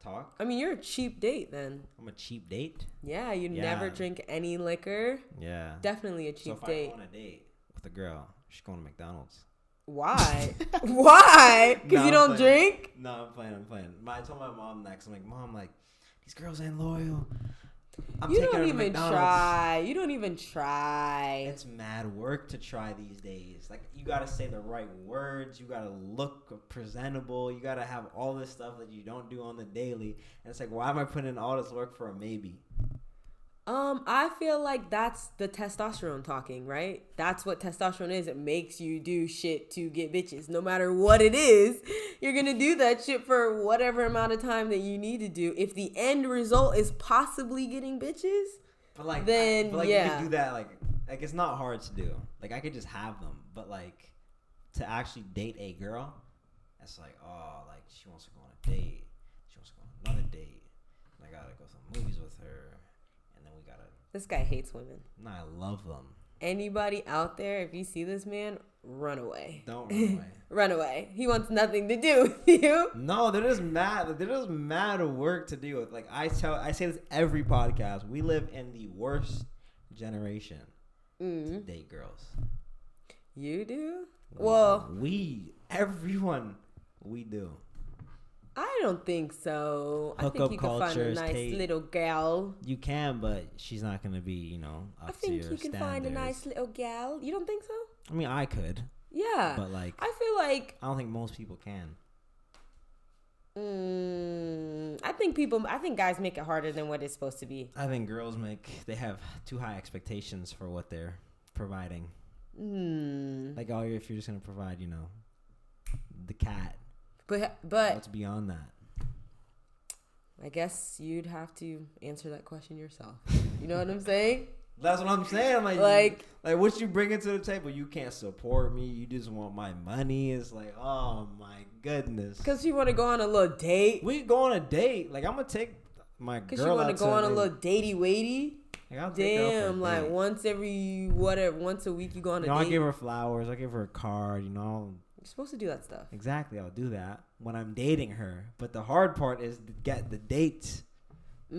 talk. I mean, you're a cheap date then. I'm a cheap date. Yeah, you never drink any liquor. Yeah. Definitely a cheap date. So if I go on a date with a girl, she's going to McDonald's. Why? Why? Because you don't drink? No, I'm playing. I told my mom next. I'm like, Mom, like, these girls ain't loyal. You don't even try. You don't even try. It's mad work to try these days. Like, you got to say the right words. You got to look presentable. You got to have all this stuff that you don't do on the daily. And it's like, why am I putting in all this work for a maybe? I feel like that's the testosterone talking, right? That's what testosterone is. It makes you do shit to get bitches. No matter what it is, you're going to do that shit for whatever amount of time that you need to do. If the end result is possibly getting bitches, then you can do that. Like it's not hard to do. Like, I could just have them. But, like, to actually date a girl, that's like, oh, like, she wants to go on a date. She wants to go on another date. I got to go to some movies with her. This guy hates women. No, I love them. anybody out there, if you see this man, run away. Don't run away. Run away. He wants nothing to do with you. No, they're just mad. They're just mad work to deal with. Like I say this every podcast. We live in the worst generation to date girls. You do? Everyone, we do. I don't think so. Hook I think up you can find a nice Tate. little gal. You can, but she's not gonna be, up to your standards. I think you can find a nice little gal. You don't think so? I mean, I could. Yeah. But like, I feel like I don't think most people can. I think guys make it harder than what it's supposed to be. I think girls they have too high expectations for what they're providing. Like, if you're just gonna provide, the cat. But what's beyond that? I guess you'd have to answer that question yourself. You know what I'm saying? That's what I'm saying. Like what you bringing to the table? You can't support me. You just want my money. It's like, oh my goodness. Because you want to go on a little date. We go on a date. Like, I'm gonna take my girl. Because you want to go on a little datey waity. Damn, like once a week you go on a date. I'll give her flowers. I'll give her a card. You're supposed to do that stuff. Exactly, I'll do that when I'm dating her. But the hard part is to get the dates. I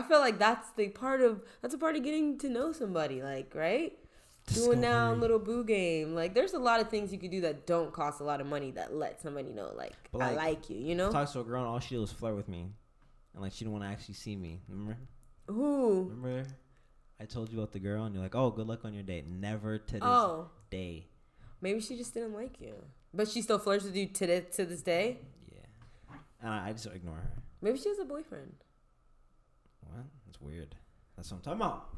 feel like that's a part of getting to know somebody, like, right? Discovery. Doing down little boo game. Like, there's a lot of things you could do that don't cost a lot of money that let somebody know, like I like you, I talked to a girl and all she did was flirt with me. And like, she didn't want to actually see me. Remember? Who? Remember? I told you about the girl and you're like, oh, good luck on your date. Never to this day. Maybe she just didn't like you. But she still flirts with you to this day? Yeah. And I just ignore her. Maybe she has a boyfriend. What? That's weird. That's what I'm talking about.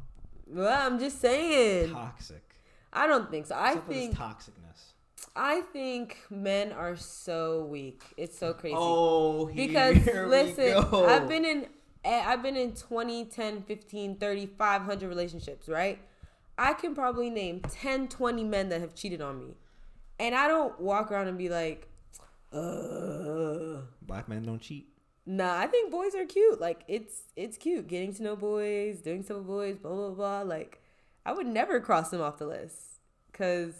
Well, I'm just saying. Toxic. I don't think so. I think toxicness. I think men are so weak. It's so crazy. Oh, because listen, I've been in 20, 10, 15, 30, 500 relationships, right? I can probably name 10, 20 men that have cheated on me. And I don't walk around and be like, Black men don't cheat. Nah, I think boys are cute. Like, it's cute. Getting to know boys, doing stuff with boys, blah, blah, blah. Like, I would never cross them off the list. Because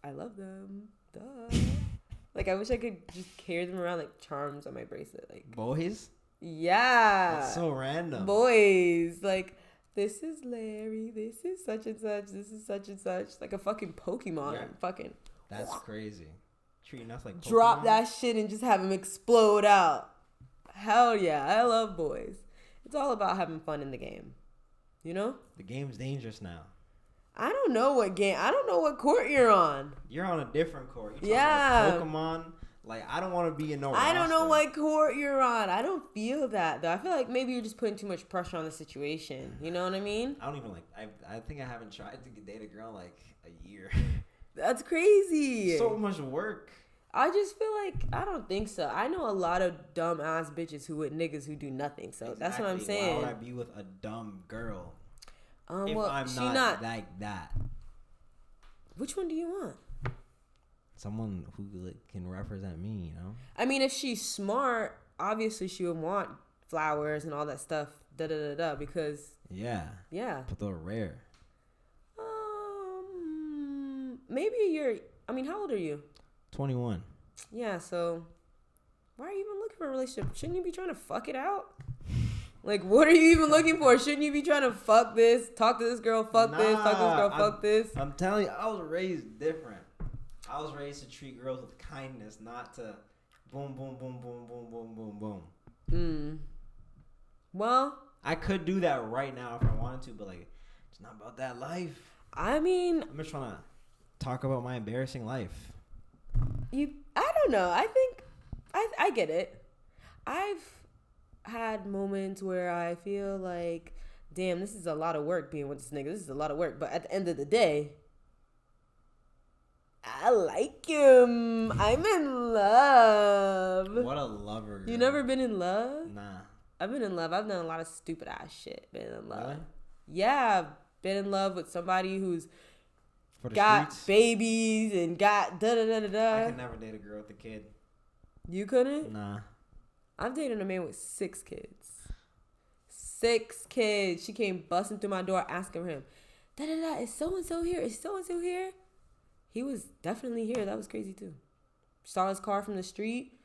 I love them. Duh. Like, I wish I could just carry them around like charms on my bracelet. Like, boys? Yeah. That's so random. Boys. Like, this is Larry. This is such and such. This is such and such. Like a fucking Pokemon. Yeah. Fucking. That's crazy. Treating us like Pokemon. Drop that shit and just have them explode out. Hell yeah. I love boys. It's all about having fun in the game. You know? The game's dangerous now. I don't know what game. I don't know what court you're on. You're on a different court. You're talking about Pokemon. Like, I don't want to be in no roster. I don't know what court you're on. I don't feel that, though. I feel like maybe you're just putting too much pressure on the situation. You know what I mean? I don't even I think I haven't tried to date a girl in like a year. That's crazy. So much work. I just feel like, I don't think so. I know a lot of dumb ass bitches who with niggas who do nothing. So exactly. That's what I'm saying. Why would I be with a dumb girl? If well, I'm not like that. Which one do you want? Someone who can represent me, you know? I mean, if she's smart, obviously she would want flowers and all that stuff. Because... Yeah. But they're rare. Maybe how old are you? 21. Yeah, so... Why are you even looking for a relationship? Shouldn't you be trying to fuck it out? Like, what are you even looking for? Shouldn't you be trying to fuck this? Talk to this girl, fuck this, talk to this girl, fuck this? I'm telling you, I was raised different. I was raised to treat girls with kindness, not to boom, boom, boom, boom, boom, boom, boom, boom. Well, I could do that right now if I wanted to, but like, it's not about that life. I mean, I'm just trying to talk about my embarrassing life. I don't know. I think I get it. I've had moments where I feel like, damn, this is a lot of work being with this nigga. This is a lot of work. But at the end of the day, I like him. I'm in love. What a lover. Girl. You never been in love? Nah. I've been in love. I've done a lot of stupid ass shit. Been in love. Really? Yeah, been in love with somebody who's got streets? Babies and got da-da-da-da-da. I could never date a girl with a kid. You couldn't? Nah. I've dated a man with 6 kids. 6 kids. She came busting through my door asking him, da-da-da, is so-and-so here? Is so-and-so here? He was definitely here. That was crazy, too. Saw his car from the street,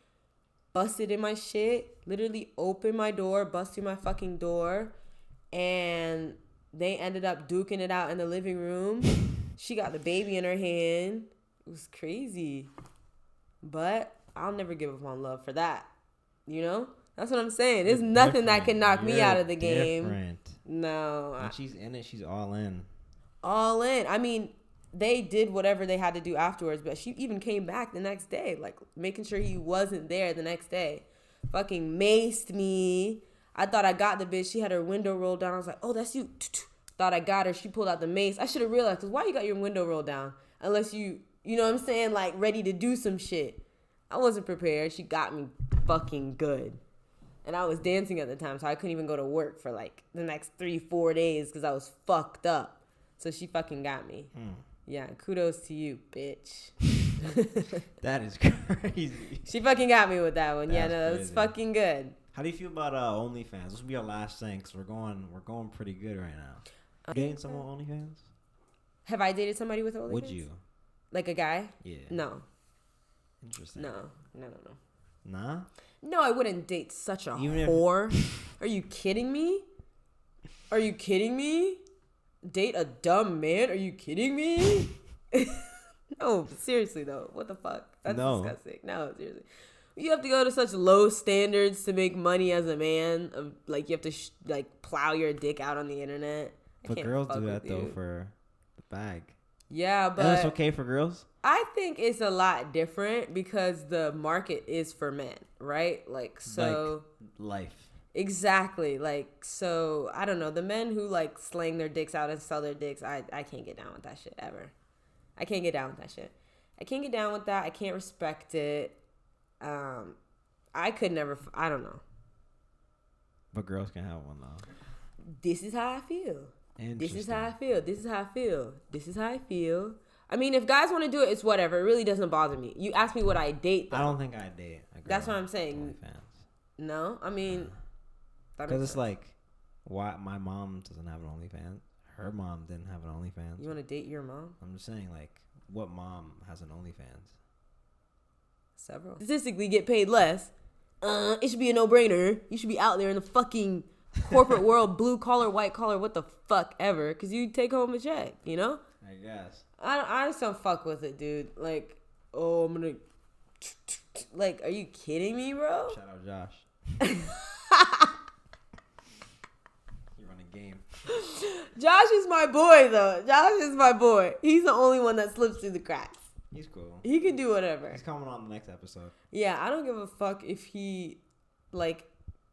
busted in my shit, literally opened my door, busted my fucking door, and they ended up duking it out in the living room. She got the baby in her hand. It was crazy. But I'll never give up on love for that. You know? That's what I'm saying. There's nothing that can knock me out of the game. No. When she's in it, she's all in. All in. I mean, they did whatever they had to do afterwards, but she even came back the next day, like making sure he wasn't there the next day. Fucking maced me. I thought I got the bitch. She had her window rolled down. I was like, oh, that's you. Thought I got her. She pulled out the mace. I should have realized, because why you got your window rolled down? Unless you know what I'm saying, like ready to do some shit. I wasn't prepared. She got me fucking good. And I was dancing at the time, so I couldn't even go to work for like the next 3-4 days because I was fucked up. So she fucking got me. Yeah, kudos to you, bitch. That is crazy. She fucking got me with that one. Yeah, no, that was fucking good. How do you feel about OnlyFans? This will be our last thing because we're going pretty good right now. Dating someone on OnlyFans? Have I dated somebody with OnlyFans? Would you? Like a guy? Yeah. No. Interesting. No. Nah? No, I wouldn't date such a whore. Are you kidding me? Date a dumb man? Are you kidding me? No, seriously though. What the fuck? That's disgusting. No, seriously. You have to go to such low standards to make money as a man. Like you have to plow your dick out on the internet. But girls do that though for the bag. Yeah, but and it's okay for girls? I think it's a lot different because the market is for men, right? Like, so like life. Exactly. Like, so I don't know. The men who like slang their dicks out and sell their dicks, I can't get down with that shit ever. I can't get down with that shit. I can't get down with that. I can't respect it. I could never. I don't know. But girls can have one though. This is how I feel. This is how I feel. This is how I feel. This is how I feel. I mean, if guys want to do it, it's whatever. It really doesn't bother me. You ask me what I date, though. I don't think I date a girl. That's what I'm saying. No, I mean, because it's like, why my mom doesn't have an OnlyFans. Her mom didn't have an OnlyFans. You want to date your mom? I'm just saying, like, what mom has an OnlyFans? Several. Statistically, get paid less. It should be a no-brainer. You should be out there in the fucking corporate world, blue collar, white collar, what the fuck ever, because you take home a check, you know? I guess. I just don't fuck with it, dude. Like, oh, I'm gonna, like, are you kidding me, bro? Shout out Josh. You run a game. Josh is my boy, though. Josh is my boy. He's the only one that slips through the cracks. He's cool. He can do whatever. He's coming on the next episode. Yeah, I don't give a fuck if he, like,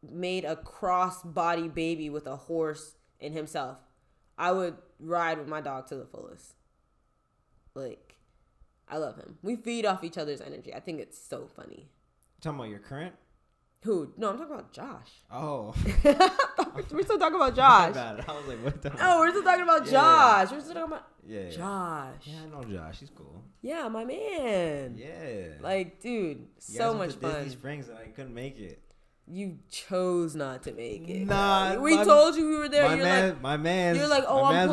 made a cross-body baby with a horse and himself. I would ride with my dog to the fullest. Like, I love him. We feed off each other's energy. I think it's so funny. You talking about your current? Who? No, I'm talking about Josh. Oh. We're still talking about Josh. I was like, what the Oh, we're still talking about Josh. We're still talking about Josh. Yeah, I know Josh. He's cool. Yeah, my man. Yeah. Like, dude, so much fun. Disney Springs and I couldn't make it. You chose not to make it. Nah, we told you we were there. My man. You're like, oh, I'm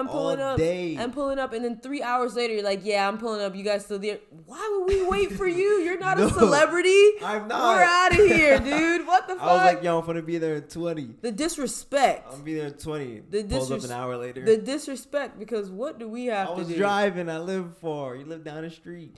pulling up. Day. I'm pulling up, and then 3 hours later, you're like, yeah, I'm pulling up. You guys still there? Why would we wait for you? You're not a celebrity. I'm not. We're out of here, dude. What the fuck? I was like, yo, I'm gonna be there at 20. The disrespect. I'm gonna be there at 20. Pulls up an hour later. The disrespect, because what do we have to do? I was driving. I live for. You live down the street.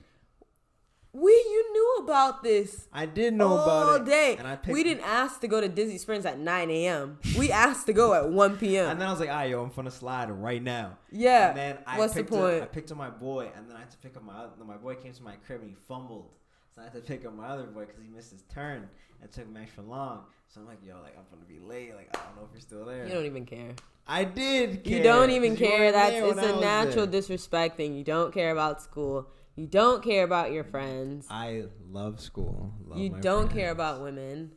You knew about this. I did know about it all day. And we didn't ask to go to Disney Springs at 9 a.m. We asked to go at 1 p.m. And then I was like, all right, yo, I'm gonna slide right now. Yeah. And then I picked up my boy, and then I had to pick up my boy came to my crib and he fumbled. So I had to pick up my other boy because he missed his turn. It took him extra long. So I'm like, yo, like I'm gonna be late. Like I don't know if you're still there. You don't even care. I did care. You don't even care. It's a natural disrespect thing. You don't care about school. You don't care about your friends. I love school. You don't care about women.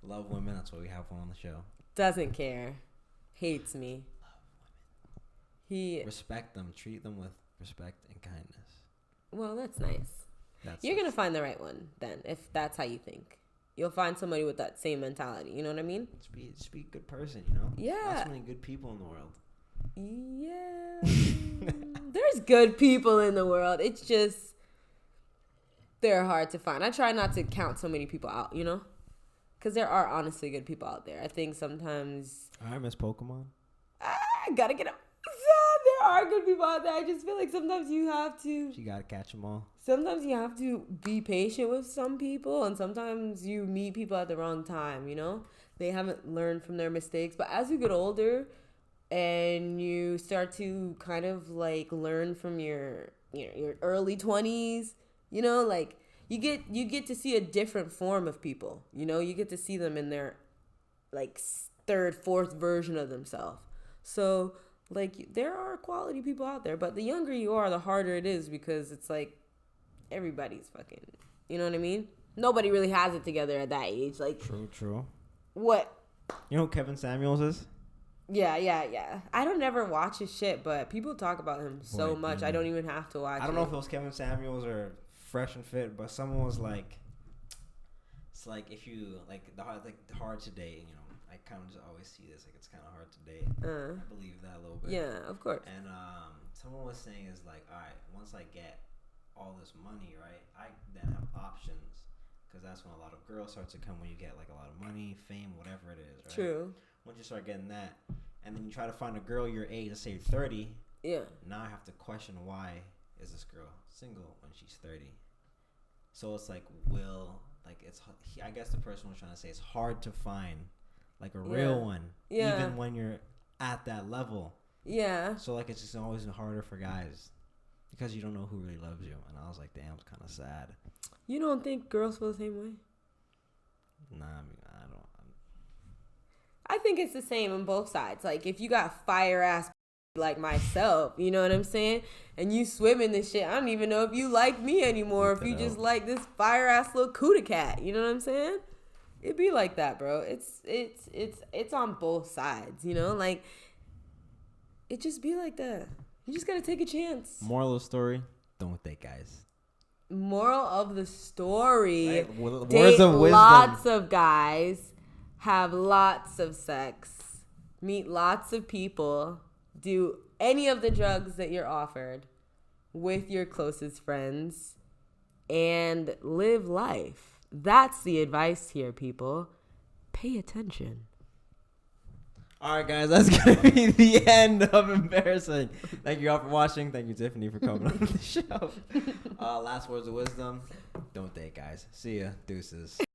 Love women. That's why we have one on the show. Doesn't care. Hates me. Love women. Respect them. Treat them with respect and kindness. Well, that's nice. You're going to find the right one then, if that's how you think. you'll find somebody with that same mentality. You know what I mean? Just be a good person, you know? Yeah. Not so many good people in the world. Yeah. There's good people in the world. It's just, they're hard to find. I try not to count so many people out, you know? Because there are honestly good people out there. I think sometimes... I miss Pokemon. I gotta get up. There are good people out there. I just feel like sometimes you have to... You gotta catch them all. Sometimes you have to be patient with some people, and sometimes you meet people at the wrong time, you know? They haven't learned from their mistakes. But as you get older and you start to kind of like learn from your early 20s, you know, like you get to see a different form of people, you know? You get to see them in their like third, fourth version of themselves. So like there are quality people out there, but the younger you are, the harder it is, because it's like everybody's fucking, you know what I mean? Nobody really has it together at that age. Like True. What? You know who Kevin Samuels is? Yeah. I don't ever watch his shit, but people talk about him so much. I don't even have to watch it. I don't know if it was Kevin Samuels or Fresh and Fit, but someone was like, it's like if you like hard to date, you know. I kind of just always see this, like it's kind of hard to date. I believe that a little bit. Yeah, of course. And someone was saying is like, all right, once I get all this money, right, I then have options, because that's when a lot of girls start to come, when you get like a lot of money, fame, whatever it is, right? True. Once you start getting that, and then you try to find a girl your age, let's say you're 30. Yeah. Now I have to question, why is this girl single when she's 30? So it's like, I guess the person was trying to say it's hard to find like a real one, even when you're at that level. Yeah. So like it's just always harder for guys, because you don't know who really loves you. And I was like, damn, it's kind of sad. You don't think girls feel the same way? Nah, I mean, I don't. I think it's the same on both sides. Like if you got fire ass like myself, you know what I'm saying? And you swim in this shit, I don't even know if you like me anymore, if you just like this fire ass little cootie cat. You know what I'm saying? It'd be like that, bro. It's on both sides, you know? Like, it just be like that. You just gotta take a chance. Moral of the story, don't date guys. Moral of the story, right. Words of wisdom. Lots of guys, have lots of sex, meet lots of people, do any of the drugs that you're offered with your closest friends, and live life. That's the advice here, people. Pay attention. All right, guys, that's going to be the end of Embarrassing. Thank you all for watching. Thank you, Tiffany, for coming on the show. Last words of wisdom. Don't date, guys. See ya. Deuces.